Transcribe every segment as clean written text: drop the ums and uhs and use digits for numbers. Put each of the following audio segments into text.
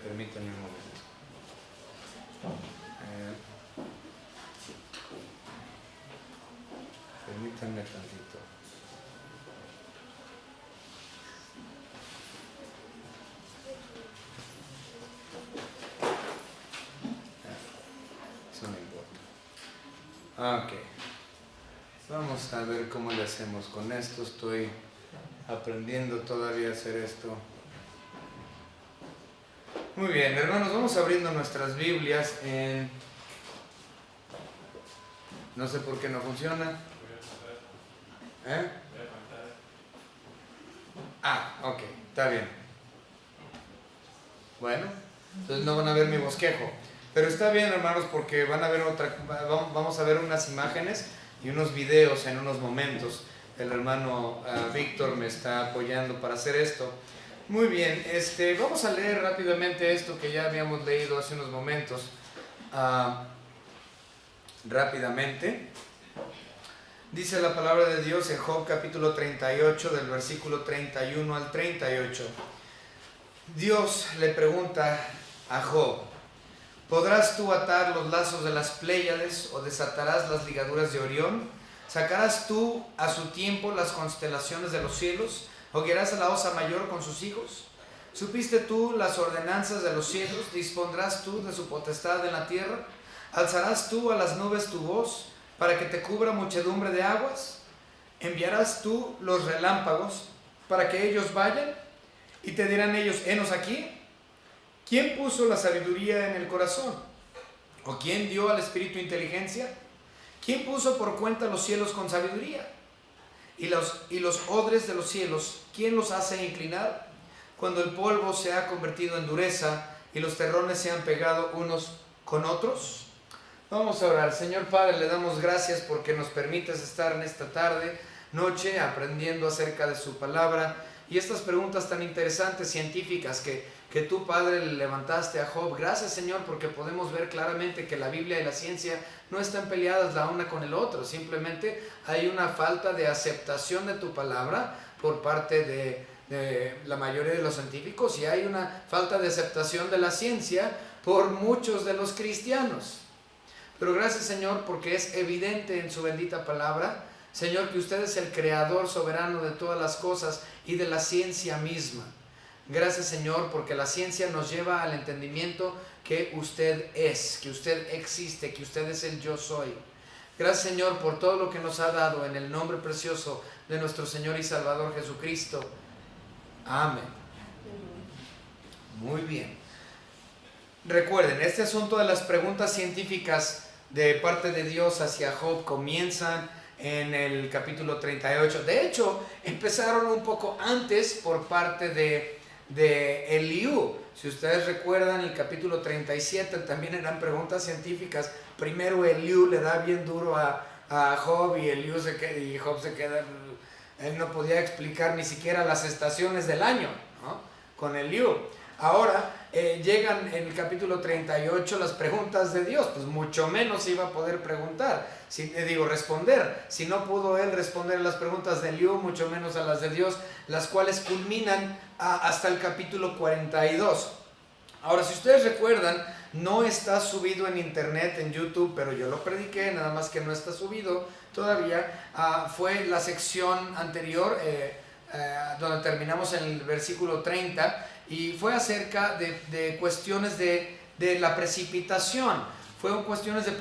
permítanme un momento. Permítanme tantito. Eso no importa. Ok. Vamos a ver cómo le hacemos con esto. Estoy aprendiendo todavía a hacer esto. Muy bien, hermanos, vamos abriendo nuestras Biblias en... No sé por qué no funciona. Ok, está bien. Bueno, entonces no van a ver mi bosquejo. Pero está bien, hermanos, porque van a ver vamos a ver unas imágenes y unos videos en unos momentos. El hermano Víctor me está apoyando para hacer esto. Muy bien, vamos a leer rápidamente esto que ya habíamos leído hace unos momentos. Rápidamente. Dice la palabra de Dios en Job capítulo 38, del versículo 31 al 38. Dios le pregunta a Job: ¿podrás tú atar los lazos de las Pléyades o desatarás las ligaduras de Orión? ¿Sacarás tú a su tiempo las constelaciones de los cielos? ¿O guiarás a la osa mayor con sus hijos? ¿Supiste tú las ordenanzas de los cielos? ¿Dispondrás tú de su potestad en la tierra? ¿Alzarás tú a las nubes tu voz para que te cubra muchedumbre de aguas? ¿Enviarás tú los relámpagos para que ellos vayan? Y te dirán ellos: henos aquí. ¿Quién puso la sabiduría en el corazón? ¿O quién dio al espíritu inteligencia? ¿Quién puso por cuenta los cielos con sabiduría? Y los odres de los cielos, ¿quién los hace inclinar? Cuando el polvo se ha convertido en dureza y los terrones se han pegado unos con otros. Vamos a orar. Señor Padre, le damos gracias porque nos permites estar en esta tarde, noche, aprendiendo acerca de su palabra y estas preguntas tan interesantes, científicas, que tú, Padre, le levantaste a Job. Gracias, Señor, porque podemos ver claramente que la Biblia y la ciencia no están peleadas la una con el otro. Simplemente hay una falta de aceptación de tu palabra por parte de la mayoría de los científicos, y hay una falta de aceptación de la ciencia por muchos de los cristianos. Pero gracias, Señor, porque es evidente en su bendita palabra, Señor, que usted es el creador soberano de todas las cosas y de la ciencia misma. Gracias, Señor, porque la ciencia nos lleva al entendimiento que usted es, que usted existe, que usted es el yo soy. Gracias, Señor, por todo lo que nos ha dado en el nombre precioso de nuestro Señor y Salvador Jesucristo. Amén. Muy bien. Recuerden, este asunto de las preguntas científicas de parte de Dios hacia Job comienzan en el capítulo 38. De hecho, empezaron un poco antes por parte de Eliú. Si ustedes recuerdan, el capítulo 37 también eran preguntas científicas. Primero Eliú le da bien duro a Job y Job se queda, él no podía explicar ni siquiera las estaciones del año, ¿no? Con Eliú. Ahora llegan en el capítulo 38 las preguntas de Dios, pues mucho menos iba a poder responder. Si no pudo él responder a las preguntas de Eliú, mucho menos a las de Dios, las cuales culminan hasta el capítulo 42. Ahora, si ustedes recuerdan, no está subido en internet, en YouTube, pero yo lo prediqué, nada más que no está subido todavía. Fue la sección anterior, donde terminamos en el versículo 30, y fue acerca de cuestiones de la precipitación. Fueron cuestiones de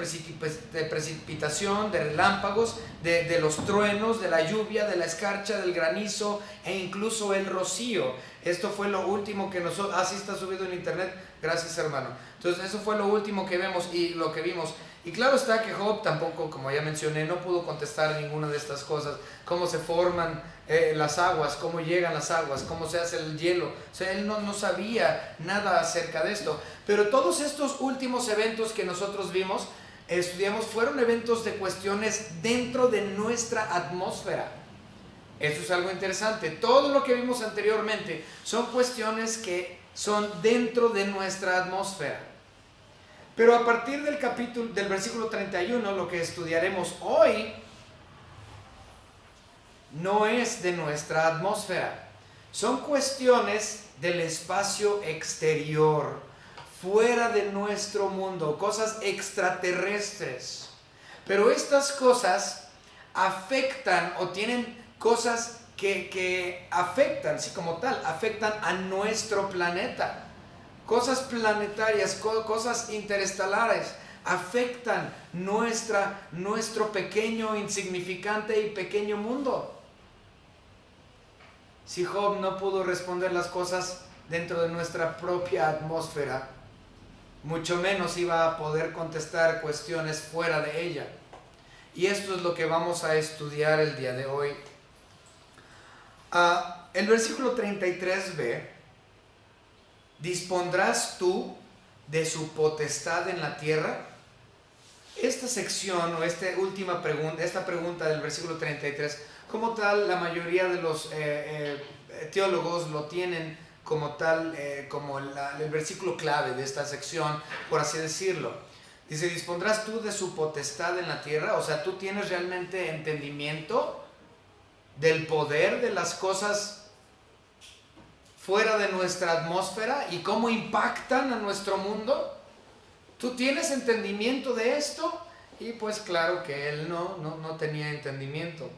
precipitación, de relámpagos, de los truenos, de la lluvia, de la escarcha, del granizo e incluso el rocío. Esto fue lo último que nosotros... sí está subido en internet. Gracias, hermano. Entonces eso fue lo último que vemos y lo que vimos. Y claro está que Job tampoco, como ya mencioné, no pudo contestar ninguna de estas cosas. Cómo se forman las aguas, cómo llegan las aguas, cómo se hace el hielo. O sea, él no sabía nada acerca de esto. Pero todos estos últimos eventos que nosotros vimos, estudiamos, fueron eventos de cuestiones dentro de nuestra atmósfera. Eso es algo interesante. Todo lo que vimos anteriormente son cuestiones que son dentro de nuestra atmósfera. Pero a partir del versículo 31, lo que estudiaremos hoy no es de nuestra atmósfera. Son cuestiones del espacio exterior. fuera de nuestro mundo, cosas extraterrestres. Pero estas cosas afectan o tienen cosas que afectan, sí, como tal, afectan a nuestro planeta. Cosas planetarias, cosas interestelares, afectan nuestro pequeño, insignificante y pequeño mundo. Si Job no pudo responder las cosas dentro de nuestra propia atmósfera, mucho menos iba a poder contestar cuestiones fuera de ella. Y esto es lo que vamos a estudiar el día de hoy. El versículo 33b, ¿dispondrás tú de su potestad en la tierra? Esta sección o esta pregunta del versículo 33, como tal, la mayoría de los teólogos lo tienen como tal, como el versículo clave de esta sección, por así decirlo. Dice, ¿dispondrás tú de su potestad en la tierra? O sea, ¿tú tienes realmente entendimiento del poder de las cosas fuera de nuestra atmósfera y cómo impactan a nuestro mundo? ¿Tú tienes entendimiento de esto? Y pues claro que él no tenía entendimiento.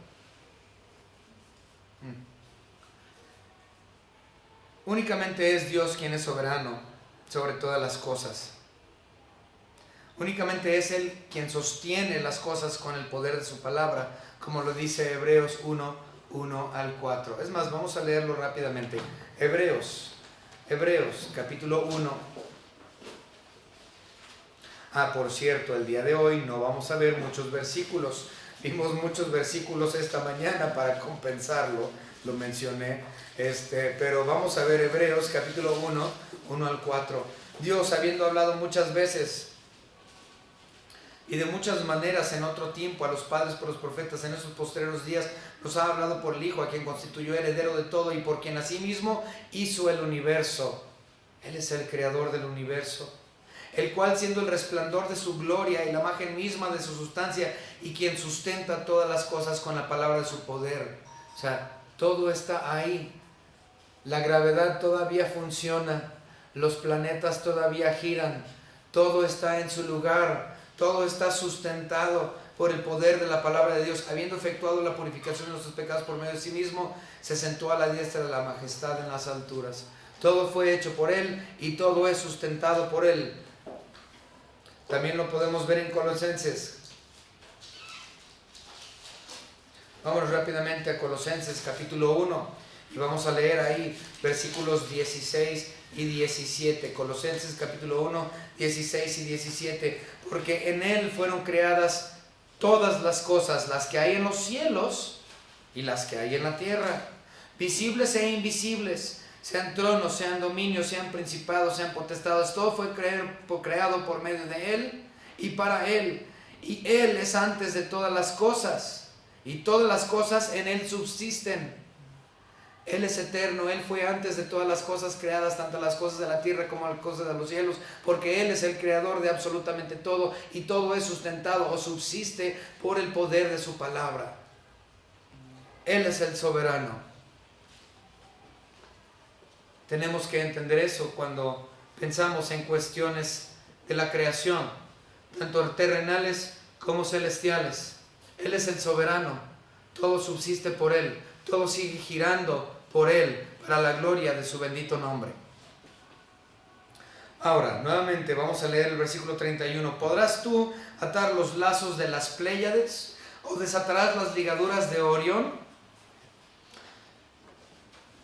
Únicamente es Dios quien es soberano sobre todas las cosas. Únicamente es Él quien sostiene las cosas con el poder de su palabra, como lo dice Hebreos 1 al 4. Es más, vamos a leerlo rápidamente. Hebreos capítulo 1. Por cierto, el día de hoy no vamos a ver muchos versículos. Vimos muchos versículos esta mañana para compensarlo, lo mencioné. Pero vamos a ver Hebreos capítulo 1 al 4. Dios, habiendo hablado muchas veces y de muchas maneras en otro tiempo a los padres por los profetas, en esos postreros días nos ha hablado por el Hijo, a quien constituyó heredero de todo y por quien asimismo hizo el universo. Él es el creador del universo, el cual, siendo el resplandor de su gloria y la imagen misma de su sustancia, y quien sustenta todas las cosas con la palabra de su poder. O sea, todo está ahí. La gravedad todavía funciona, los planetas todavía giran, todo está en su lugar, todo está sustentado por el poder de la palabra de Dios. Habiendo efectuado la purificación de nuestros pecados por medio de sí mismo, se sentó a la diestra de la majestad en las alturas. Todo fue hecho por Él y todo es sustentado por Él. También lo podemos ver en Colosenses. Vámonos rápidamente a Colosenses capítulo 1 y vamos a leer ahí versículos 16 y 17. Colosenses capítulo 1, 16 y 17. Porque en Él fueron creadas todas las cosas, las que hay en los cielos y las que hay en la tierra, visibles e invisibles, sean tronos, sean dominios, sean principados, sean potestades. Todo fue creado por medio de Él y para Él. Y Él es antes de todas las cosas, y todas las cosas en Él subsisten. Él es eterno, Él fue antes de todas las cosas creadas, tanto las cosas de la tierra como las cosas de los cielos, porque Él es el creador de absolutamente todo, y todo es sustentado o subsiste por el poder de su palabra. Él es el soberano. Tenemos que entender eso cuando pensamos en cuestiones de la creación, tanto terrenales como celestiales. Él es el soberano, todo subsiste por Él, todo sigue girando por Él, para la gloria de su bendito nombre. Ahora, nuevamente vamos a leer el versículo 31. ¿Podrás tú atar los lazos de las Pléyades o desatarás las ligaduras de Orión?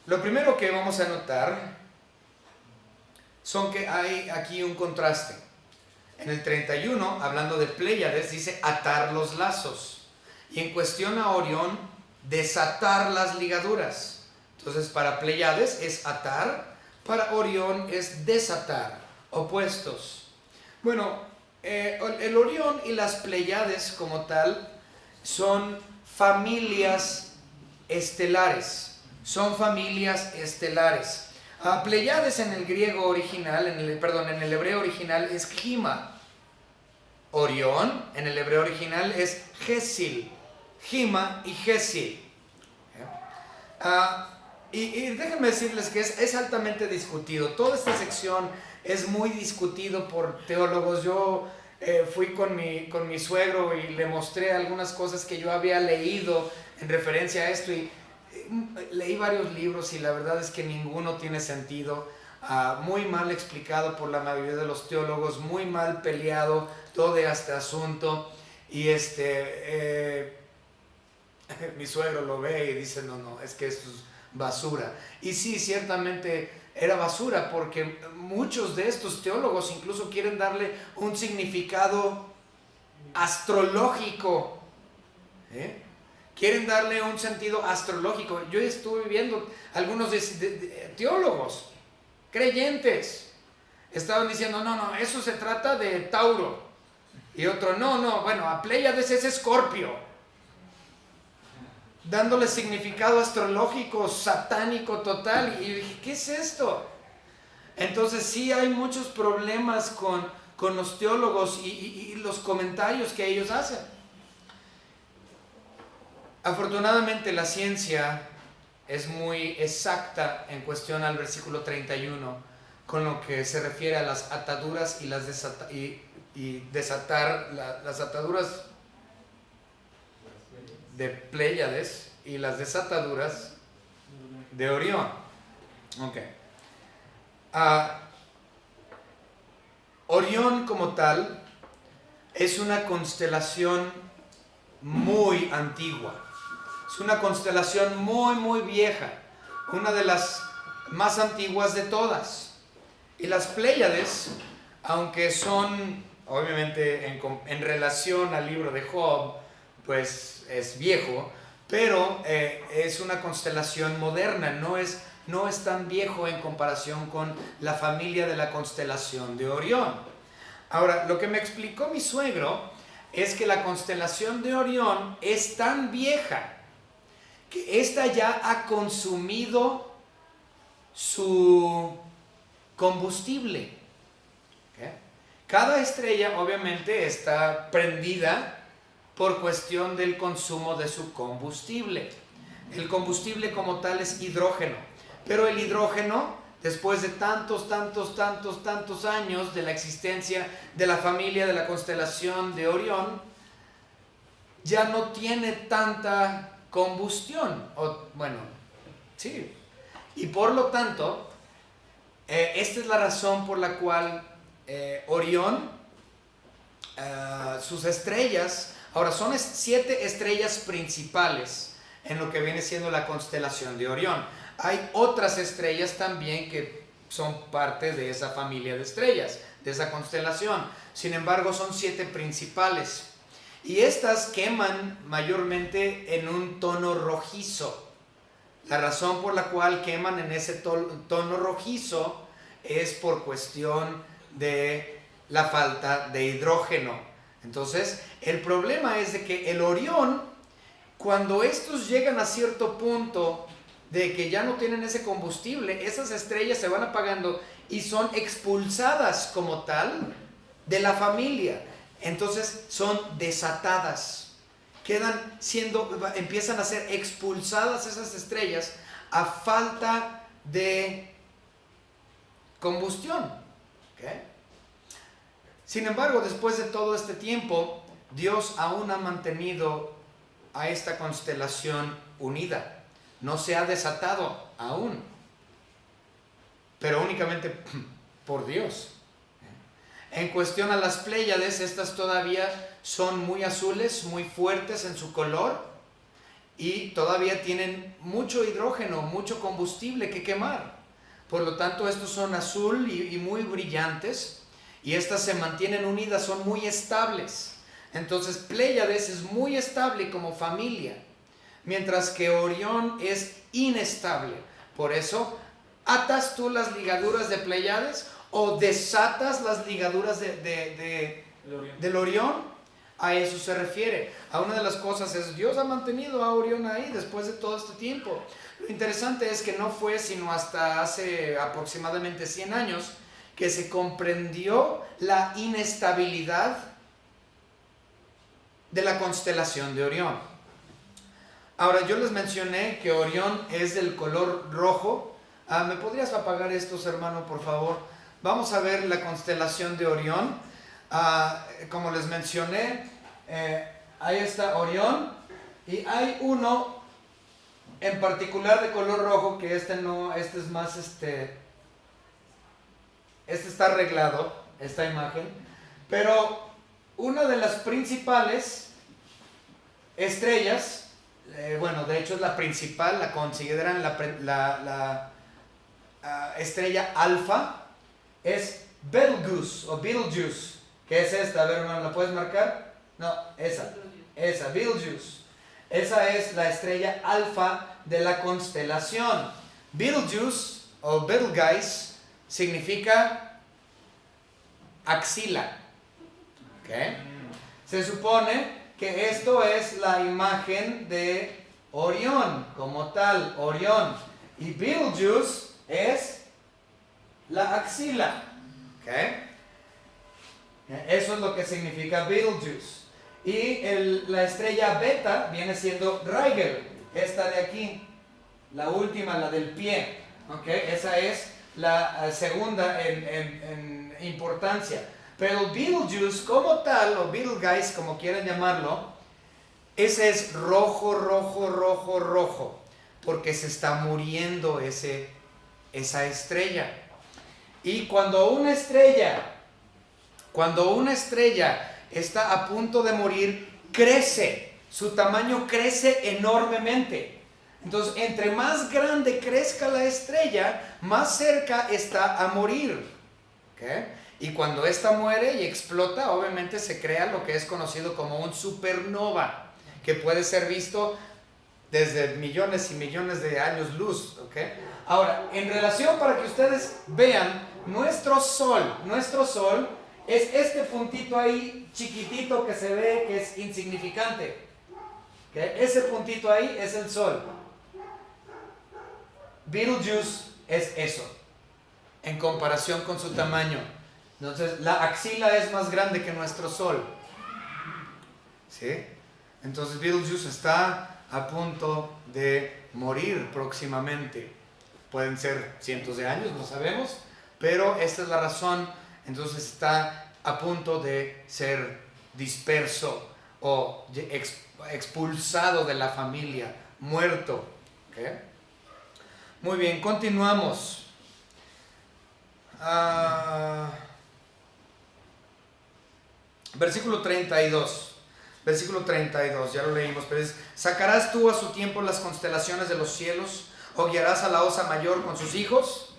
Lo primero que vamos a notar son que hay aquí un contraste. En el 31, hablando de Pléyades, dice atar los lazos. Y en cuestión a Orión, desatar las ligaduras. Entonces, para Pléyades es atar, para Orión es desatar, opuestos. Bueno, el Orión y las Pléyades como tal son familias estelares. Son familias estelares. Pléyades en el griego original, en el hebreo original es Gima. Orión en el hebreo original es Gesil. Gima y Gesil. Y déjenme decirles que es altamente discutido. Toda esta sección es muy discutido por teólogos. Yo fui con mi suegro y le mostré algunas cosas que yo había leído en referencia a esto, y leí varios libros y la verdad es que ninguno tiene sentido. Muy mal explicado por la mayoría de los teólogos, muy mal peleado todo este asunto. Y mi suegro lo ve y dice, no, es que esto es basura. Y sí, ciertamente era basura, porque muchos de estos teólogos incluso quieren darle un significado astrológico, ¿eh? Quieren darle un sentido astrológico. Yo estuve viendo algunos teólogos creyentes estaban diciendo, no, eso se trata de Tauro, y otro, no, bueno, a Pléyades es Escorpio, dándole significado astrológico, satánico total. Y dije, ¿qué es esto? Entonces sí hay muchos problemas con los teólogos y los comentarios que ellos hacen. Afortunadamente la ciencia es muy exacta en cuestión al versículo 31, con lo que se refiere a las ataduras y desatar las ataduras de Pléyades y las desataduras de Orión. Orión como tal es una constelación muy antigua. Es una constelación muy vieja, una de las más antiguas de todas. Y las Pléyades, aunque son obviamente en relación al libro de Job, pues es viejo, pero es una constelación moderna, no es tan viejo en comparación con la familia de la constelación de Orión. Ahora, lo que me explicó mi suegro es que la constelación de Orión es tan vieja que ésta ya ha consumido su combustible. ¿Okay? Cada estrella obviamente está prendida por cuestión del consumo de su combustible. El combustible como tal es hidrógeno, pero el hidrógeno, después de tantos años de la existencia de la familia de la constelación de Orión, ya no tiene tanta combustión, sí, y por lo tanto, esta es la razón por la cual Orión, sus estrellas, ahora son 7 estrellas principales en lo que viene siendo la constelación de Orión. Hay otras estrellas también que son parte de esa familia de estrellas, de esa constelación. Sin embargo, son 7 principales. Y estas queman mayormente en un tono rojizo. La razón por la cual queman en ese tono rojizo es por cuestión de la falta de hidrógeno. Entonces, el problema es de que el Orión, cuando estos llegan a cierto punto de que ya no tienen ese combustible, esas estrellas se van apagando y son expulsadas como tal de la familia. Entonces son desatadas, empiezan a ser expulsadas esas estrellas a falta de combustión. ¿Okay? Sin embargo, después de todo este tiempo, Dios aún ha mantenido a esta constelación unida. No se ha desatado aún, pero únicamente por Dios. En cuestión a las Pléyades, estas todavía son muy azules, muy fuertes en su color y todavía tienen mucho hidrógeno, mucho combustible que quemar. Por lo tanto, estos son azul y muy brillantes, y estas se mantienen unidas, son muy estables. Entonces, Pléyades es muy estable como familia, mientras que Orión es inestable. Por eso, atas tú las ligaduras de Pléyades o desatas las ligaduras del Orión. A eso se refiere. A una de las cosas es, Dios ha mantenido a Orión ahí después de todo este tiempo. Lo interesante es que no fue sino hasta hace aproximadamente 100 años que se comprendió la inestabilidad de la constelación de Orión. Ahora, yo les mencioné que Orión es del color rojo. ¿Me podrías apagar estos, hermano, por favor? Vamos a ver la constelación de Orión. Como les mencioné, ahí está Orión. Y hay uno en particular de color rojo, que este es más, este está arreglado, esta imagen. Pero una de las principales estrellas, bueno, de hecho es la principal, la consideran la estrella alfa, es Betelgeuse, que es esta. A ver, hermano, ¿la puedes marcar? No, esa, Betelgeuse. Esa es la estrella alfa de la constelación. Betelgeuse o Betelgeuse significa axila. ¿Okay? Se supone que esto es la imagen de Orión, como tal, Orión. Y Betelgeuse es la axila. ¿Okay? Eso es lo que significa Betelgeuse. Y la estrella beta viene siendo Rigel, esta de aquí, la última, la del pie. ¿Okay? Esa es la segunda en importancia. Pero Betelgeuse como tal, o Betelgeuse como quieran llamarlo, ese es rojo, rojo, rojo, rojo, porque se está muriendo esa estrella. Y cuando una estrella está a punto de morir, crece, su tamaño crece enormemente. Entonces, entre más grande crezca la estrella, más cerca está a morir. ¿Okay? Y cuando esta muere y explota, obviamente se crea lo que es conocido como un supernova, que puede ser visto desde millones y millones de años luz. ¿Okay? Ahora, en relación, para que ustedes vean, nuestro sol es este puntito ahí chiquitito que se ve que es insignificante. ¿Okay? Ese puntito ahí es el sol. Betelgeuse es eso, en comparación con su tamaño. Entonces, la axila es más grande que nuestro sol. ¿Sí? Entonces, Betelgeuse está a punto de morir próximamente. Pueden ser cientos de años, no sabemos, pero esta es la razón. Entonces, está a punto de ser disperso o expulsado de la familia, muerto. ¿Okay? Muy bien, continuamos. Versículo 32, ya lo leímos, pero es: ¿sacarás tú a su tiempo las constelaciones de los cielos, o guiarás a la osa mayor con sus hijos?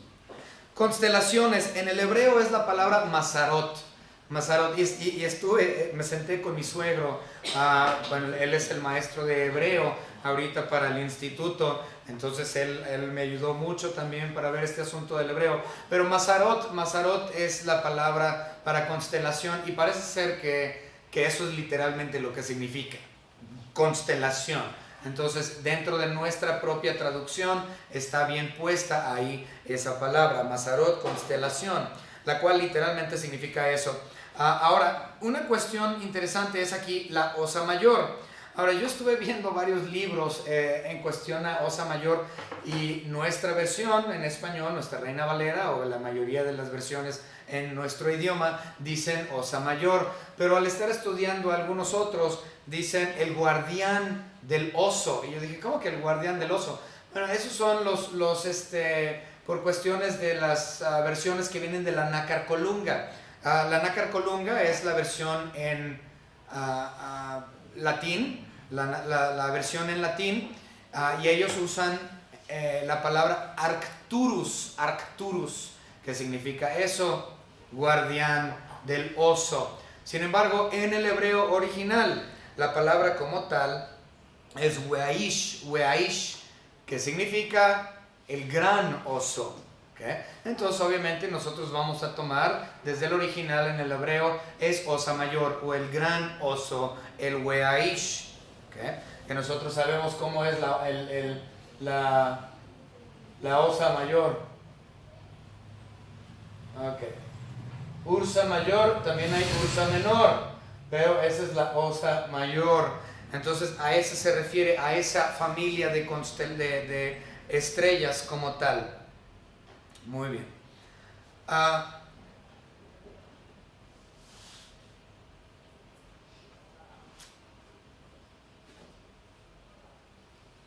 Constelaciones, en el hebreo es la palabra Mazarot, y me senté con mi suegro, bueno, él es el maestro de hebreo ahorita para el instituto, entonces él me ayudó mucho también para ver este asunto del hebreo. Pero Mazarot es la palabra para constelación, y parece ser que eso es literalmente lo que significa constelación. Entonces, dentro de nuestra propia traducción está bien puesta ahí esa palabra, Mazarot, constelación, la cual literalmente significa eso. Ahora, una cuestión interesante es aquí la Osa Mayor. Ahora, yo estuve viendo varios libros en cuestión a Osa Mayor, y nuestra versión en español, nuestra Reina Valera, o la mayoría de las versiones en nuestro idioma, dicen Osa Mayor, pero al estar estudiando algunos otros, dicen el guardián del oso. Y yo dije, ¿cómo que el guardián del oso? Bueno, esos son por cuestiones de las versiones que vienen de la Nácar Colunga. La Nácar Colunga es la versión en latín, la versión en latín, y ellos usan la palabra Arcturus, que significa eso, guardián del oso. Sin embargo, en el hebreo original, la palabra como tal es Weaish, que significa el gran oso. ¿Okay? Entonces, obviamente, nosotros vamos a tomar desde el original en el hebreo, es Osa Mayor, o el gran oso, el Weaish. ¿Okay? Que nosotros sabemos cómo es la Osa Mayor. Okay. Ursa Mayor, también hay Ursa Menor, pero esa es la Osa Mayor. Entonces a ese se refiere, a esa familia de estrellas como tal. Muy bien.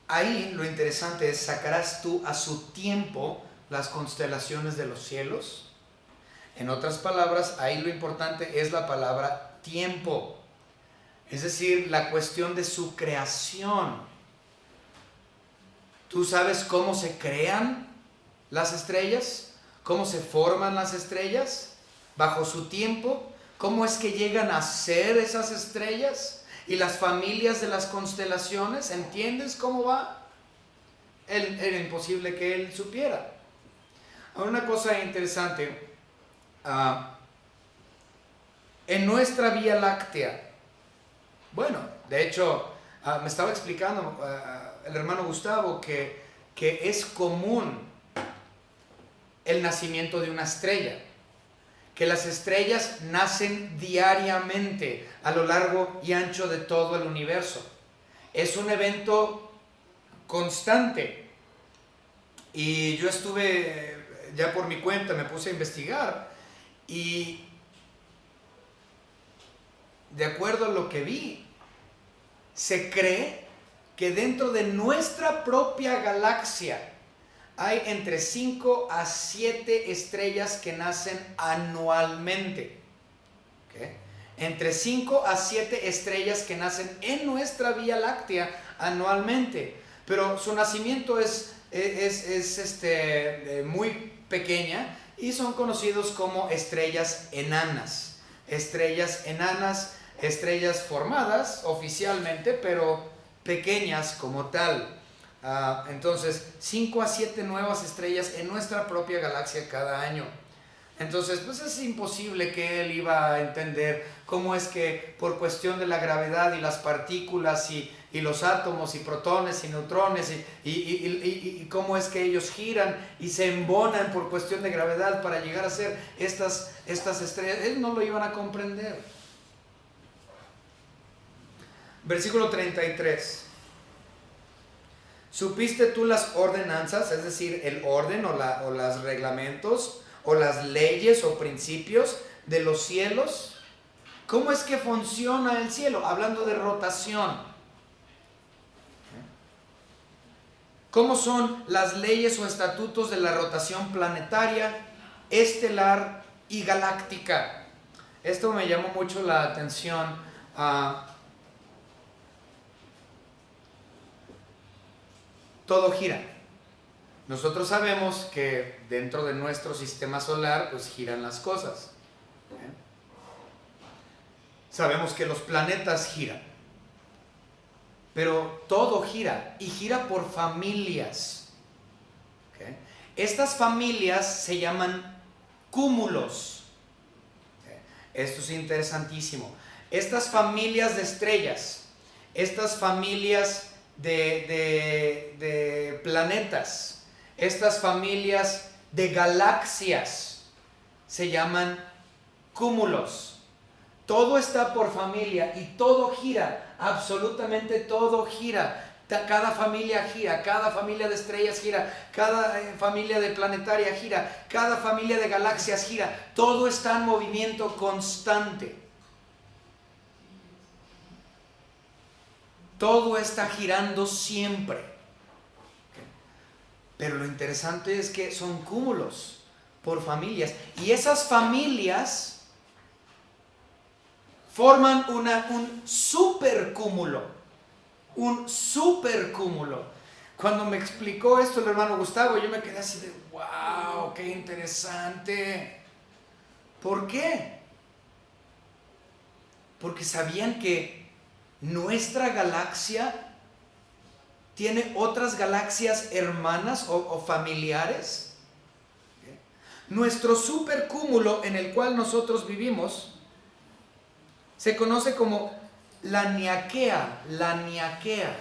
Ahí lo interesante es: sacarás tú a su tiempo las constelaciones de los cielos. En otras palabras, ahí lo importante es la palabra tiempo, es decir, la cuestión de su creación. ¿Tú sabes cómo se crean las estrellas? ¿Cómo se forman las estrellas? Bajo su tiempo. ¿Cómo es que llegan a ser esas estrellas? Y las familias de las constelaciones, ¿entiendes cómo va? Era imposible que él supiera. Ahora, una cosa interesante, en nuestra Vía Láctea, bueno, de hecho, me estaba explicando el hermano Gustavo que es común el nacimiento de una estrella, que las estrellas nacen diariamente a lo largo y ancho de todo el universo. Es un evento constante. Y yo estuve, ya por mi cuenta, me puse a investigar, y de acuerdo a lo que vi, se cree que dentro de nuestra propia galaxia hay entre 5 a 7 estrellas que nacen anualmente. ¿Okay? Entre 5 a 7 estrellas que nacen en nuestra Vía Láctea anualmente. Pero su nacimiento es muy pequeña, y son conocidos como estrellas enanas. Estrellas enanas, estrellas formadas oficialmente, pero pequeñas como tal. Entonces, 5 a 7 nuevas estrellas en nuestra propia galaxia cada año. Entonces, pues es imposible que él iba a entender cómo es que por cuestión de la gravedad y las partículas y los átomos y protones y neutrones y cómo es que ellos giran y se embonan por cuestión de gravedad para llegar a ser estas estrellas. Él no lo iban a comprender. Versículo 33. ¿Supiste tú las ordenanzas, es decir, el orden o los reglamentos o las leyes o principios de los cielos? ¿Cómo es que funciona el cielo? Hablando de rotación. ¿Cómo son las leyes o estatutos de la rotación planetaria, estelar y galáctica? Esto me llamó mucho la atención. Todo gira. Nosotros sabemos que dentro de nuestro sistema solar pues giran las cosas. Sabemos que los planetas giran. Pero todo gira, y gira por familias. ¿Okay? Estas familias se llaman cúmulos. ¿Okay? Esto es interesantísimo. Estas familias de estrellas, estas familias de planetas, estas familias de galaxias se llaman cúmulos. Todo está por familia y todo gira, absolutamente todo gira. Cada familia gira, cada familia de estrellas gira, cada familia de planetaria gira, cada familia de galaxias gira. Todo está en movimiento constante. Todo está girando siempre. Pero lo interesante es que son cúmulos por familias. Y esas familias forman un supercúmulo. Un supercúmulo. Cuando me explicó esto el hermano Gustavo, yo me quedé así de wow, qué interesante. ¿Por qué? Porque sabían que nuestra galaxia tiene otras galaxias hermanas o familiares. Nuestro supercúmulo en el cual nosotros vivimos se conoce como la Niaquea. La Niaquea.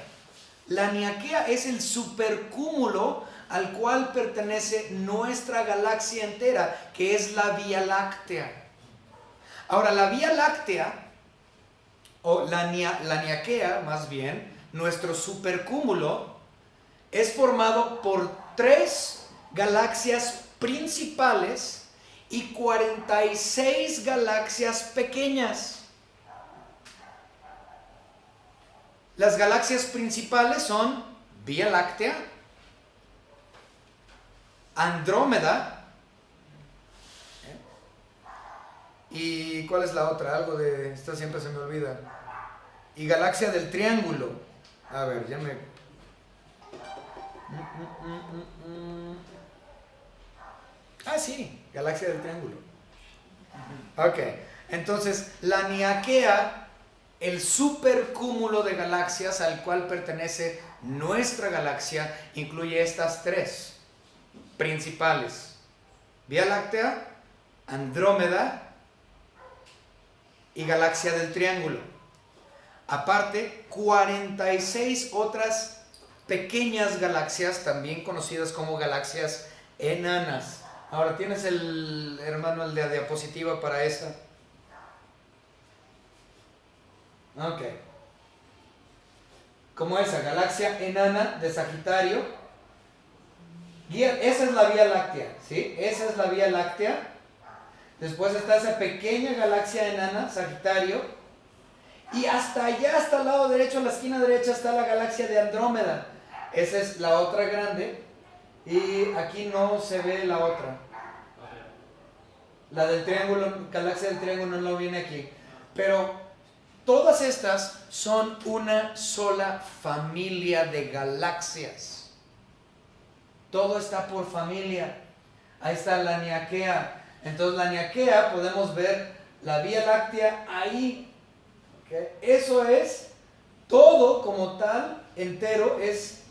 La Niaquea es el supercúmulo al cual pertenece nuestra galaxia entera, que es la Vía Láctea. Ahora, la Vía Láctea o la Niaquea más bien, nuestro supercúmulo, es formado por 3 galaxias principales y 46 galaxias pequeñas. Las galaxias principales son Vía Láctea, Andrómeda, ¿y cuál es la otra? Algo de... esta siempre se me olvida. Y Galaxia del Triángulo. A ver, ya me... Ah, sí, Galaxia del Triángulo. Ok, entonces la Niaquea, el supercúmulo de galaxias al cual pertenece nuestra galaxia, incluye estas 3 principales: Vía Láctea, Andrómeda y Galaxia del Triángulo. Aparte, 46 otras pequeñas galaxias, también conocidas como galaxias enanas. Ahora, ¿tienes el hermano el de diapositiva para esa? Ok. Como esa, galaxia enana de Sagitario. Esa es la Vía Láctea, ¿sí? Esa es la Vía Láctea. Después está esa pequeña galaxia enana, Sagitario. Y hasta allá, hasta el lado derecho, a la esquina derecha, está la galaxia de Andrómeda. Esa es la otra grande. Y aquí no se ve la otra. La del triángulo, galaxia del triángulo no viene aquí. Pero todas estas son una sola familia de galaxias. Todo está por familia. Ahí está la Niaquea. Entonces la Niaquea, podemos ver la Vía Láctea ahí. ¿Okay? Eso es todo como tal, entero, es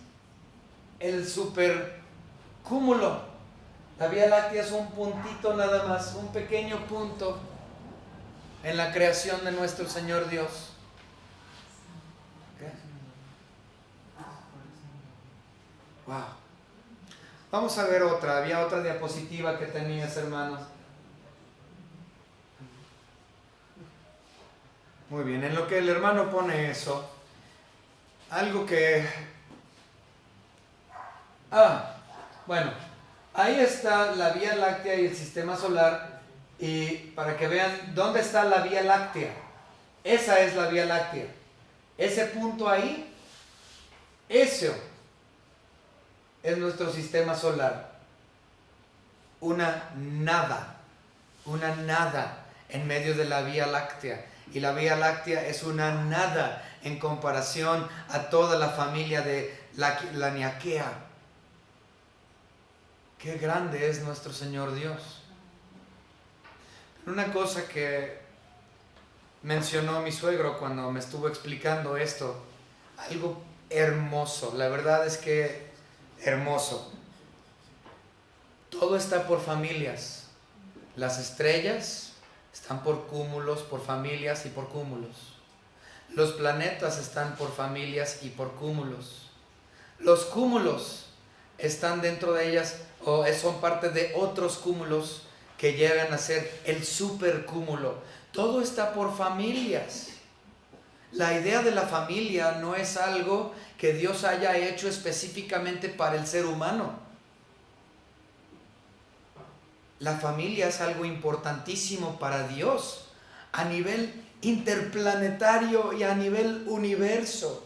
el supercúmulo. La Vía Láctea es un puntito nada más, un pequeño punto en la creación de nuestro Señor Dios. ¿Okay? Wow. Vamos a ver otra. Había otra diapositiva que tenías, hermanos. Muy bien, en lo que el hermano pone eso, algo que... bueno, ahí está la Vía Láctea y el Sistema Solar, y para que vean dónde está la Vía Láctea. Esa es la Vía Láctea. Ese punto ahí, eso es nuestro Sistema Solar. Una nada en medio de la Vía Láctea. Y la Vía Láctea es una nada en comparación a toda la familia de la Niaquea. Qué grande es nuestro Señor Dios. Una cosa que mencionó mi suegro cuando me estuvo explicando esto, algo hermoso, la verdad es que hermoso. Todo está por familias. Las estrellas están por cúmulos, por familias y por cúmulos. Los planetas están por familias y por cúmulos. Los cúmulos están dentro de ellas o son parte de otros cúmulos que llegan a ser el supercúmulo. Todo está por familias. La idea de la familia no es algo que Dios haya hecho específicamente para el ser humano. La familia es algo importantísimo para Dios a nivel interplanetario y a nivel universo.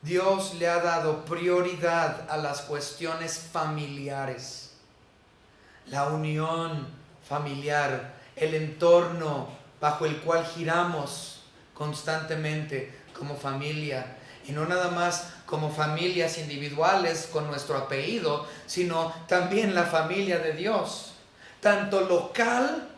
Dios le ha dado prioridad a las cuestiones familiares. La unión familiar, el entorno bajo el cual giramos constantemente como familia. Y no nada más como familias individuales con nuestro apellido, sino también la familia de Dios, tanto local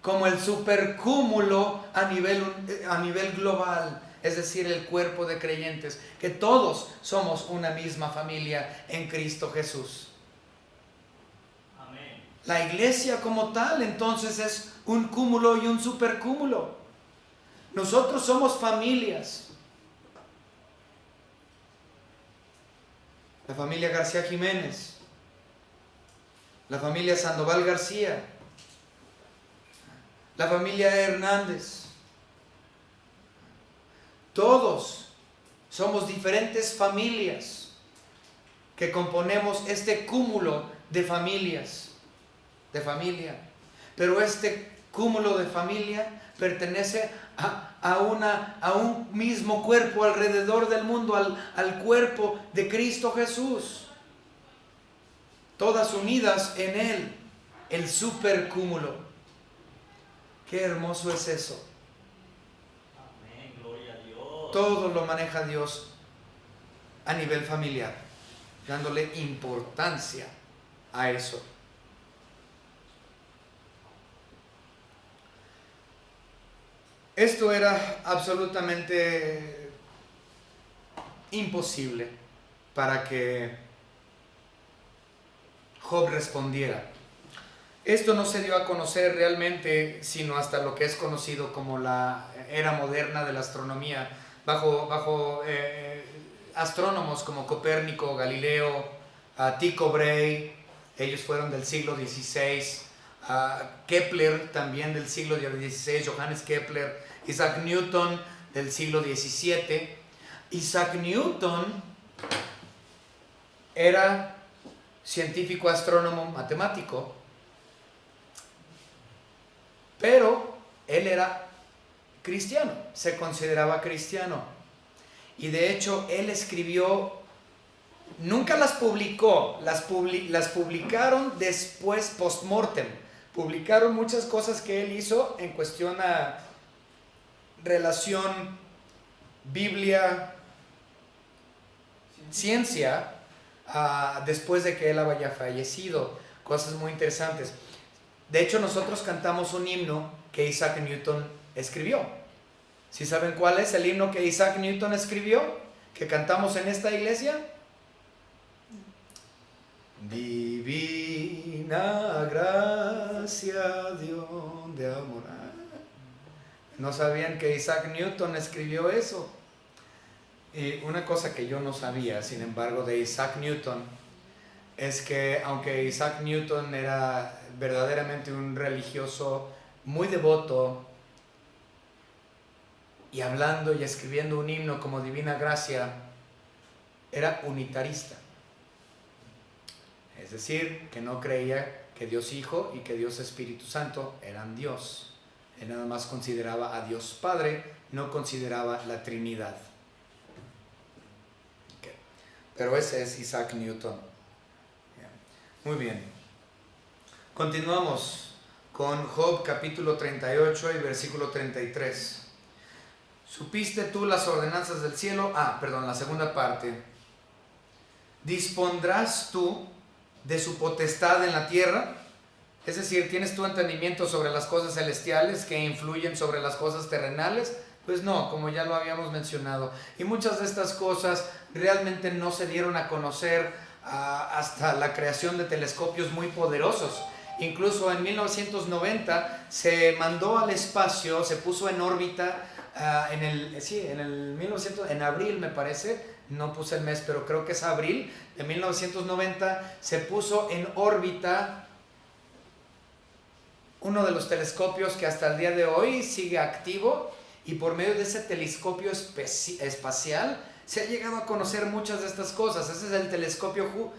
como el supercúmulo a nivel global, es decir, el cuerpo de creyentes, que todos somos una misma familia en Cristo Jesús. Amén. La iglesia como tal, entonces, es un cúmulo y un supercúmulo. Nosotros somos familias. La familia García Jiménez, la familia Sandoval García, la familia Hernández. Todos somos diferentes familias que componemos este cúmulo de familias, de familia. Pero este cúmulo de familia pertenece a un mismo cuerpo alrededor del mundo, al cuerpo de Cristo Jesús. Todas unidas en Él, el supercúmulo. Qué hermoso es eso. Amén, gloria a Dios. Todo lo maneja Dios a nivel familiar, dándole importancia a eso. Esto era absolutamente imposible para que Job respondiera. Esto no se dio a conocer realmente sino hasta lo que es conocido como la era moderna de la astronomía, bajo astrónomos como Copérnico, Galileo, Tycho Brahe, ellos fueron del siglo XVI, Kepler también del siglo XVI, Johannes Kepler, Isaac Newton del siglo XVII. Isaac Newton era científico, astrónomo, matemático, pero él era cristiano, se consideraba cristiano. Y de hecho él escribió, nunca las publicó, las publicaron después post-mortem. Publicaron muchas cosas que él hizo en cuestión a relación Biblia, ciencia, después de que él haya fallecido. Cosas muy interesantes. De hecho, nosotros cantamos un himno que Isaac Newton escribió. ¿Sí saben cuál es el himno que Isaac Newton escribió? Que cantamos en esta iglesia. Divina gracia Dios de amor. ¿No sabían que Isaac Newton escribió eso? Una cosa que yo no sabía, sin embargo, de Isaac Newton, es que aunque Isaac Newton era verdaderamente un religioso muy devoto, y hablando y escribiendo un himno como Divina Gracia, era unitarista. Es decir, que no creía que Dios Hijo y que Dios Espíritu Santo eran Dios. Él nada más consideraba a Dios Padre, no consideraba la Trinidad. Okay. Pero ese es Isaac Newton. Muy bien. Continuamos con Job capítulo 38 y versículo 33. ¿Supiste tú las ordenanzas del cielo? La segunda parte. ¿Dispondrás tú de su potestad en la tierra? Es decir, ¿tienes tu entendimiento sobre las cosas celestiales que influyen sobre las cosas terrenales? Pues no, como ya lo habíamos mencionado. Y muchas de estas cosas realmente no se dieron a conocer hasta la creación de telescopios muy poderosos. Incluso en 1990 se mandó al espacio, se puso en órbita, en abril me parece, no puse el mes, pero creo que es abril de 1990, se puso en órbita uno de los telescopios que hasta el día de hoy sigue activo, y por medio de ese telescopio espacial se ha llegado a conocer muchas de estas cosas. Ese es el telescopio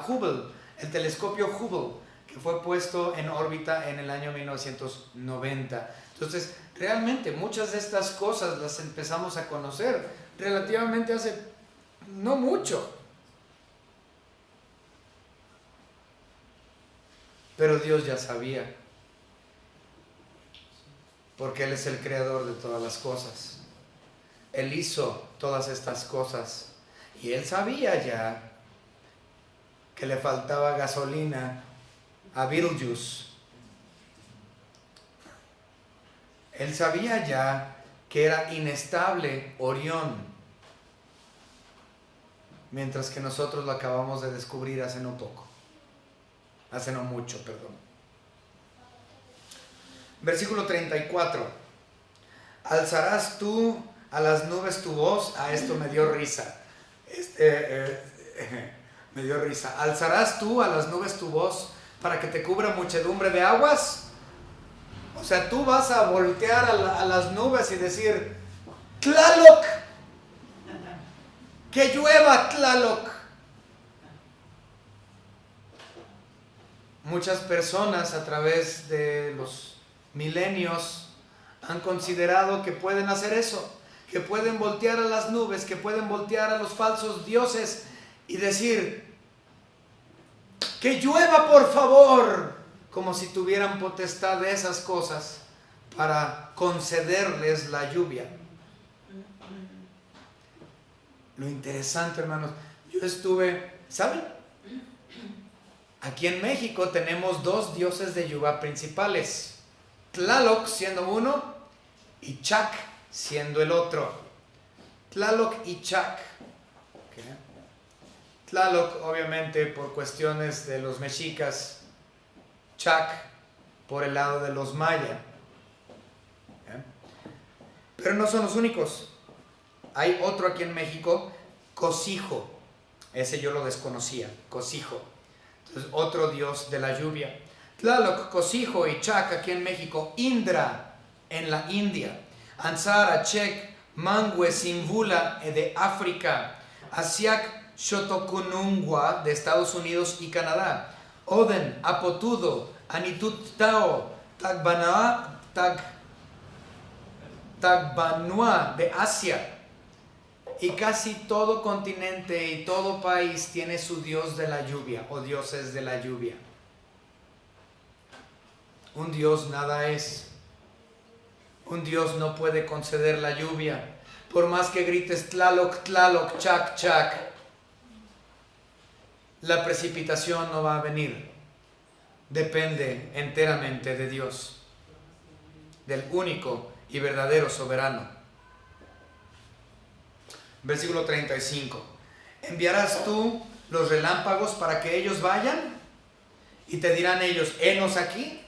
Hubble, el telescopio Hubble, que fue puesto en órbita en el año 1990. Entonces, realmente muchas de estas cosas las empezamos a conocer relativamente hace no mucho. Pero Dios ya sabía, porque Él es el creador de todas las cosas. Él hizo todas estas cosas y Él sabía ya que le faltaba gasolina a Betelgeuse. Él sabía ya que era inestable Orión, mientras que nosotros lo acabamos de descubrir hace no mucho. Versículo 34. ¿Alzarás tú a las nubes tu voz? Esto me dio risa. Me dio risa. ¿Alzarás tú a las nubes tu voz para que te cubra muchedumbre de aguas? O sea, tú vas a voltear a las nubes y decir, Tlaloc, que llueva Tlaloc. Muchas personas a través de los milenios han considerado que pueden hacer eso, que pueden voltear a las nubes, que pueden voltear a los falsos dioses y decir, que llueva por favor, como si tuvieran potestad de esas cosas para concederles la lluvia. Lo interesante, hermanos, yo estuve, ¿saben? Aquí en México tenemos dos dioses de lluvia principales, Tlaloc siendo uno y Chac siendo el otro. Tlaloc y Chac. ¿Okay? Tlaloc obviamente por cuestiones de los mexicas, Chac por el lado de los maya. ¿Okay? Pero no son los únicos. Hay otro aquí en México, Cosijo. Ese yo lo desconocía, Cosijo. Entonces, otro dios de la lluvia. Tlaloc, Cosijo y Chac aquí en México. Indra en la India. Ansara, Chek, Mangue, Simbula de África. Asiak, Xotoconungua de Estados Unidos y Canadá. Oden, Apotudo, Anitut-Tao, Tagbanua de Asia. Y casi todo continente y todo país tiene su dios de la lluvia o dioses de la lluvia. Un dios nada es. Un dios no puede conceder la lluvia. Por más que grites Tlaloc, Tlaloc, Chac, Chac, la precipitación no va a venir. Depende enteramente de Dios, del único y verdadero soberano. Versículo 35. ¿Enviarás tú los relámpagos para que ellos vayan? Y te dirán ellos, henos aquí.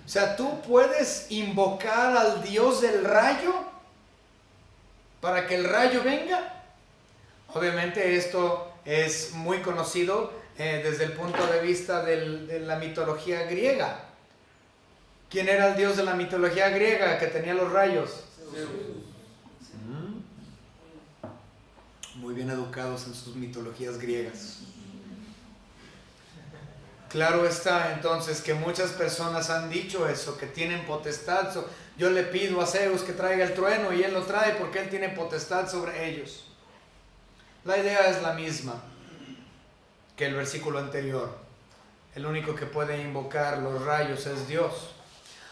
O sea, tú puedes invocar al Dios del rayo para que el rayo venga. Obviamente esto es muy conocido desde el punto de vista de la mitología griega. ¿Quién era el dios de la mitología griega que tenía los rayos? Muy bien educados en sus mitologías griegas. Claro está entonces que muchas personas han dicho eso, que tienen potestad. Yo le pido a Zeus que traiga el trueno y él lo trae porque él tiene potestad sobre ellos. La idea es la misma que el versículo anterior. El único que puede invocar los rayos es Dios.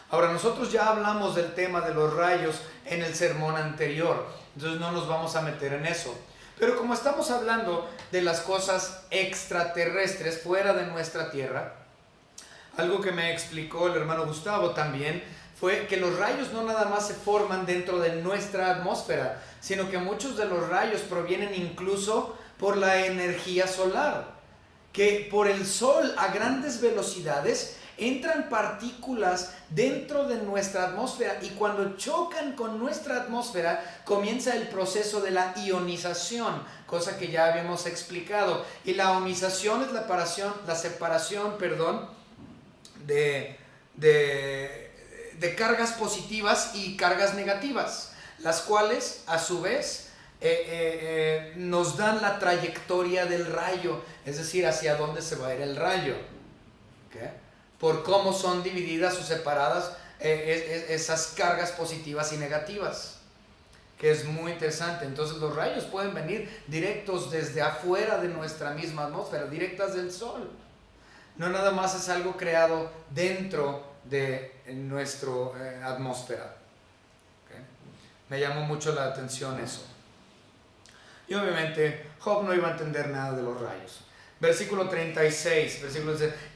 Ahora, nosotros ya hablamos del tema de los rayos en el sermón anterior, entonces no nos vamos a meter en eso. Pero como estamos hablando de las cosas extraterrestres fuera de nuestra tierra, algo que me explicó el hermano Gustavo también fue que los rayos no nada más se forman dentro de nuestra atmósfera, sino que muchos de los rayos provienen incluso por la energía solar, que por el sol a grandes velocidades entran partículas dentro de nuestra atmósfera y cuando chocan con nuestra atmósfera comienza el proceso de la ionización, cosa que ya habíamos explicado. Y la ionización es la separación de cargas positivas y cargas negativas, las cuales a su vez nos dan la trayectoria del rayo, es decir, hacia dónde se va a ir el rayo. ¿Okay? Por cómo son divididas o separadas esas cargas positivas y negativas, que es muy interesante. Entonces los rayos pueden venir directos desde afuera de nuestra misma atmósfera, directas del sol. No nada más es algo creado dentro de nuestra atmósfera. ¿Okay? Me llamó mucho la atención eso. Y obviamente Job no iba a entender nada de los rayos. Versículo 36,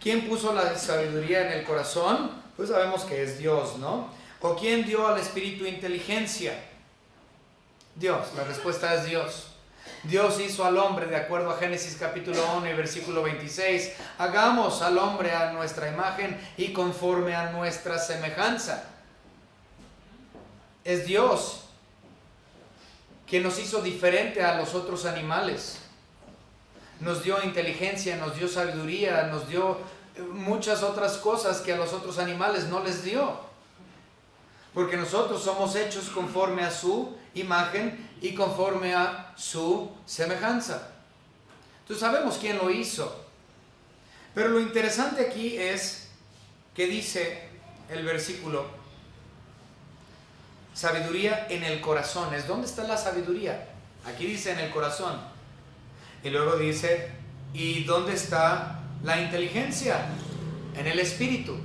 ¿quién puso la sabiduría en el corazón? Pues sabemos que es Dios, ¿no? ¿O quién dio al espíritu inteligencia? Dios, la respuesta es Dios. Dios hizo al hombre de acuerdo a Génesis capítulo 1 y versículo 26. Hagamos al hombre a nuestra imagen y conforme a nuestra semejanza. Es Dios quien nos hizo diferente a los otros animales. Nos dio inteligencia, nos dio sabiduría, nos dio muchas otras cosas que a los otros animales no les dio. porque nosotros somos hechos conforme a su imagen y conforme a su semejanza. Entonces sabemos quién lo hizo. Pero lo interesante aquí es que dice el versículo, sabiduría en el corazón. ¿Dónde está la sabiduría? Aquí dice en el corazón. Y luego dice, ¿y dónde está la inteligencia? En el espíritu.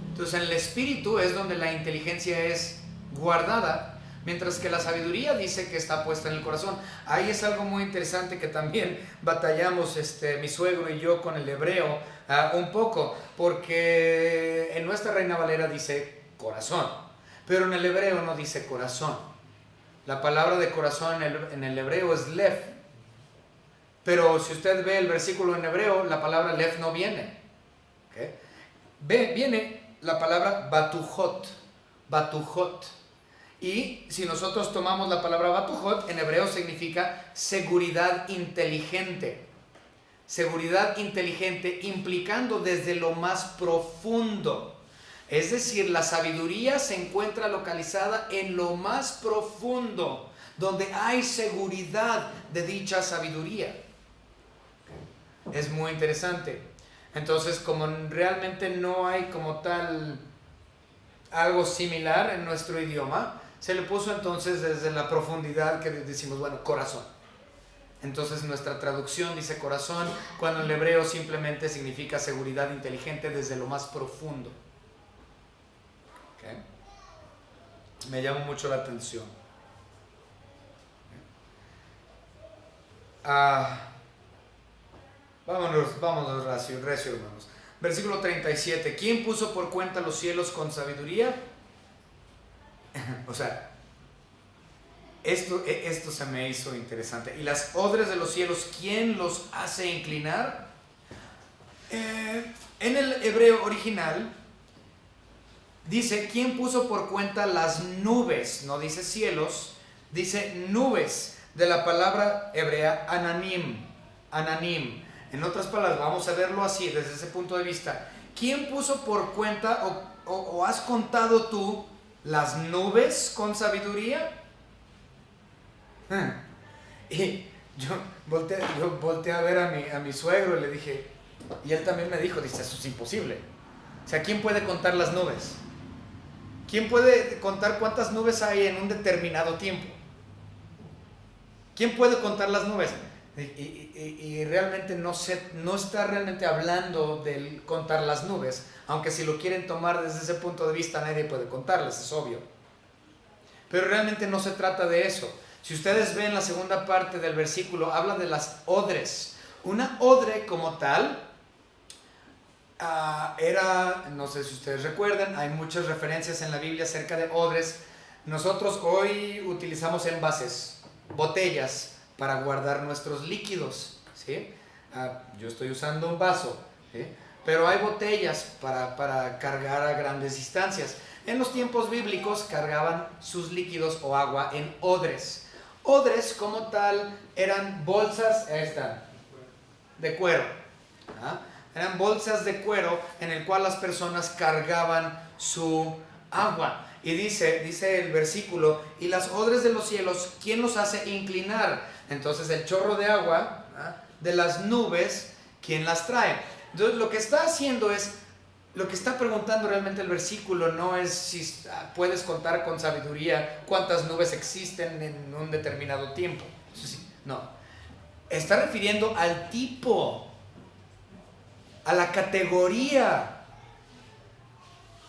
Entonces en el espíritu es donde la inteligencia es guardada, mientras que la sabiduría dice que está puesta en el corazón. Ahí es algo muy interesante que también batallamos mi suegro y yo con el hebreo un poco, porque en nuestra Reina Valera dice corazón, pero en el hebreo no dice corazón. La palabra de corazón en el hebreo es lev, pero si usted ve el versículo en hebreo, la palabra lev no viene. ¿Okay? Viene la palabra batujot, batujot. Y si nosotros tomamos la palabra batujot, en hebreo significa seguridad inteligente. Seguridad inteligente implicando desde lo más profundo. Es decir, la sabiduría se encuentra localizada en lo más profundo, donde hay seguridad de dicha sabiduría. Es muy interesante. Entonces, como realmente no hay como tal algo similar en nuestro idioma, se le puso entonces desde la profundidad que decimos, bueno, corazón. Entonces nuestra traducción dice corazón, cuando en el hebreo simplemente significa seguridad inteligente desde lo más profundo. ¿Okay? Me llama mucho la atención. Vámonos recio, hermanos. Versículo 37. ¿Quién puso por cuenta los cielos con sabiduría? O sea, esto se me hizo interesante. ¿Y las odres de los cielos, quién los hace inclinar? En el hebreo original dice, ¿quién puso por cuenta las nubes? No dice cielos, dice nubes, de la palabra hebrea ananim. Ananim. En otras palabras, vamos a verlo así, desde ese punto de vista. ¿Quién puso por cuenta o has contado tú las nubes con sabiduría? Y yo volteé a ver a mi suegro y le dije, y él también me dijo, dice, eso es imposible. O sea, ¿quién puede contar las nubes? ¿Quién puede contar cuántas nubes hay en un determinado tiempo? ¿Quién puede contar las nubes? Y realmente no está realmente hablando de contar las nubes, aunque si lo quieren tomar desde ese punto de vista nadie puede contarlas, es obvio. Pero realmente no se trata de eso. Si ustedes ven la segunda parte del versículo, habla de las odres. Una odre como tal era, no sé si ustedes recuerdan, hay muchas referencias en la Biblia acerca de odres. Nosotros hoy utilizamos envases, botellas, para guardar nuestros líquidos, ¿sí? Yo estoy usando un vaso, ¿sí? Pero hay botellas para cargar a grandes distancias. En los tiempos bíblicos cargaban sus líquidos o agua en odres. Odres como tal eran bolsas, ahí están, de cuero. Eran bolsas de cuero en el cual las personas cargaban su agua. Y dice el versículo, y las odres de los cielos, ¿quién los hace inclinar? Entonces el chorro de agua de las nubes, ¿quién las trae? Entonces lo que está haciendo es, lo que está preguntando realmente el versículo no es si puedes contar con sabiduría cuántas nubes existen en un determinado tiempo. No. Está refiriendo al tipo, a la categoría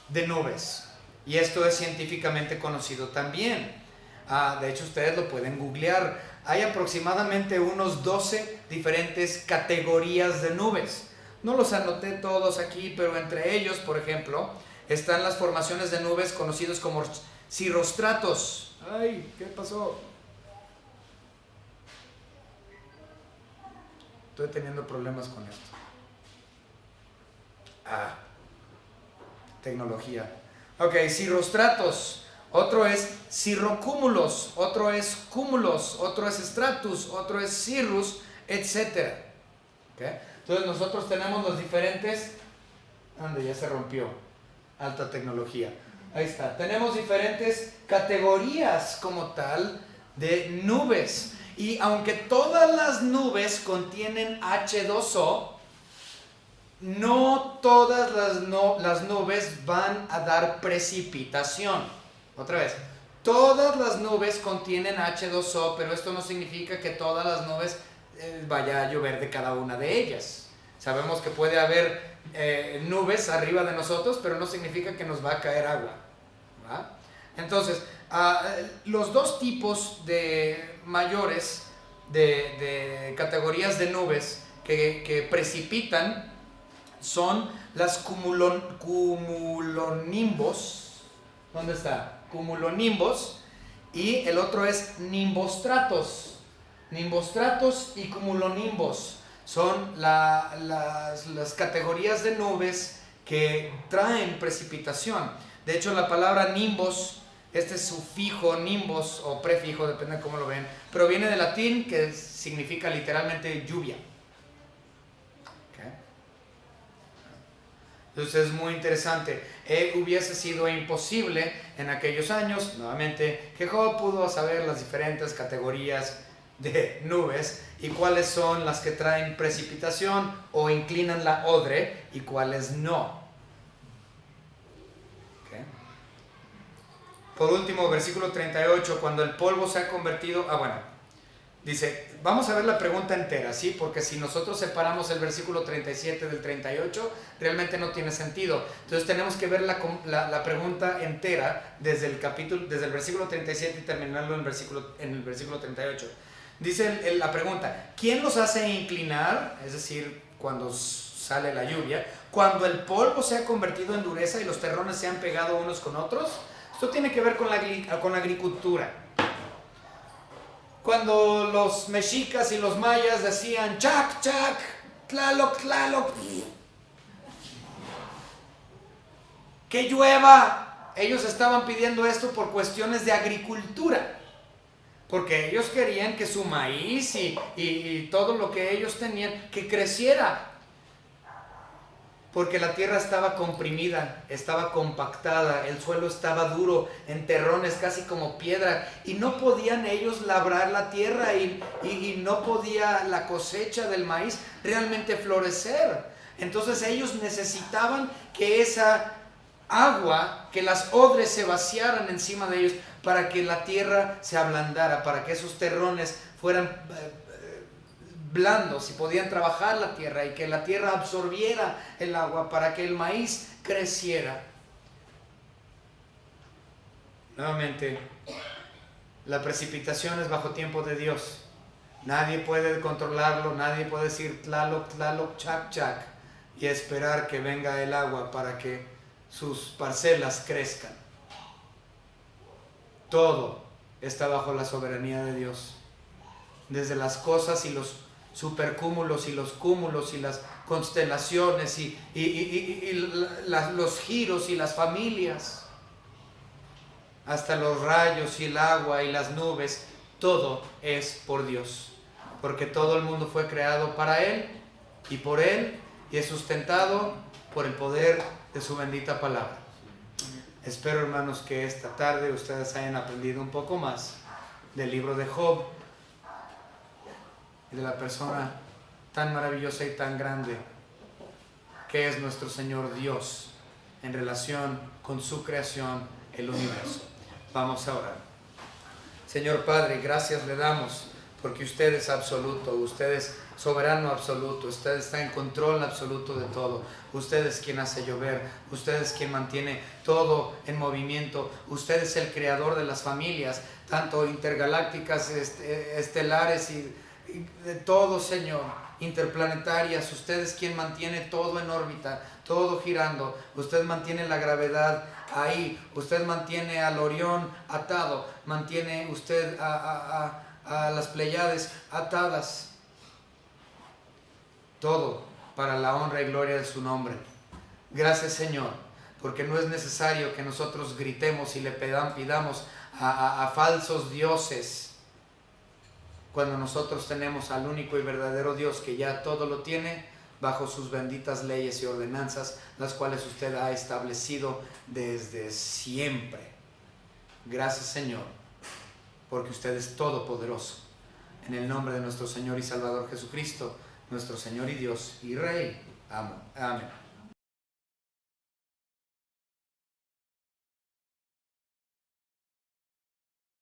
de nubes. Y esto es científicamente conocido también. De hecho, ustedes lo pueden googlear. Hay aproximadamente unos 12 diferentes categorías de nubes. No los anoté todos aquí, pero entre ellos, por ejemplo, están las formaciones de nubes conocidos como cirrostratos. ¡Ay! ¿Qué pasó? Estoy teniendo problemas con esto. Tecnología. Ok, cirrostratos. Otro es cirrocúmulos, otro es cúmulos, otro es stratus, otro es cirrus, etc. ¿Okay? Entonces nosotros tenemos los diferentes... ¿Dónde ya se rompió? Alta tecnología. Ahí está. Tenemos diferentes categorías como tal de nubes. Y aunque todas las nubes contienen H2O, no todas las nubes van a dar precipitación. Otra vez, todas las nubes contienen H2O, pero esto no significa que todas las nubes vaya a llover de cada una de ellas. Sabemos que puede haber nubes arriba de nosotros, pero no significa que nos va a caer agua, ¿verdad? Entonces, los dos tipos de mayores de categorías de nubes que precipitan son las cumulonimbos. ¿Dónde está? Cumulonimbos. Y el otro es nimbostratos. Nimbostratos y cumulonimbos son las categorías de nubes que traen precipitación. De hecho, la palabra nimbos, este sufijo nimbos o prefijo, depende de cómo lo ven, proviene del latín, que significa literalmente lluvia. Okay. Entonces es muy interesante. Hubiese sido imposible en aquellos años, nuevamente, que Job pudo saber las diferentes categorías de nubes y cuáles son las que traen precipitación o inclinan la odre y cuáles no. Okay. Por último, versículo 38, cuando el polvo se ha convertido... dice, vamos a ver la pregunta entera, ¿sí? Porque si nosotros separamos el versículo 37 del 38, realmente no tiene sentido. Entonces tenemos que ver la pregunta entera desde el versículo 37 y terminarlo en el versículo 38. Dice la pregunta, ¿quién los hace inclinar? Es decir, cuando sale la lluvia, cuando el polvo se ha convertido en dureza y los terrones se han pegado unos con otros. Esto tiene que ver con la agricultura. Cuando los mexicas y los mayas decían chac, chac, tlaloc, tlaloc, que llueva, ellos estaban pidiendo esto por cuestiones de agricultura, porque ellos querían que su maíz y todo lo que ellos tenían que creciera, porque la tierra estaba comprimida, estaba compactada, el suelo estaba duro, en terrones casi como piedra, y no podían ellos labrar la tierra y no podía la cosecha del maíz realmente florecer. Entonces ellos necesitaban que esa agua, que las odres se vaciaran encima de ellos para que la tierra se ablandara, para que esos terrones fueran blandos y podían trabajar la tierra y que la tierra absorbiera el agua para que el maíz creciera. Nuevamente, la precipitación es bajo tiempo de Dios. Nadie puede controlarlo, nadie puede decir tlaloc, tlaloc, chac, chac y esperar que venga el agua para que sus parcelas crezcan. Todo está bajo la soberanía de Dios. Desde las cosas y los supercúmulos y los cúmulos y las constelaciones y los giros y las familias, hasta los rayos y el agua y las nubes, todo es por Dios, porque todo el mundo fue creado para Él y por Él y es sustentado por el poder de su bendita palabra. Espero, hermanos, que esta tarde ustedes hayan aprendido un poco más del libro de Job, de la persona tan maravillosa y tan grande que es nuestro Señor Dios en relación con su creación, el universo. Vamos a orar. Señor Padre, gracias le damos porque usted es absoluto, usted es soberano absoluto, usted está en control absoluto de todo. Usted es quien hace llover, usted es quien mantiene todo en movimiento, usted es el creador de las familias, tanto intergalácticas, estelares y de todo, Señor, interplanetarias. Usted es quien mantiene todo en órbita, todo girando. Usted mantiene la gravedad ahí, usted mantiene al Orión atado, mantiene usted a las Pleiades atadas. Todo para la honra y gloria de su nombre. Gracias, Señor, porque no es necesario que nosotros gritemos y le pidamos a falsos dioses, cuando nosotros tenemos al único y verdadero Dios que ya todo lo tiene bajo sus benditas leyes y ordenanzas, las cuales usted ha establecido desde siempre. Gracias, Señor, porque usted es todopoderoso. En el nombre de nuestro Señor y Salvador Jesucristo, nuestro Señor y Dios y Rey. Amén.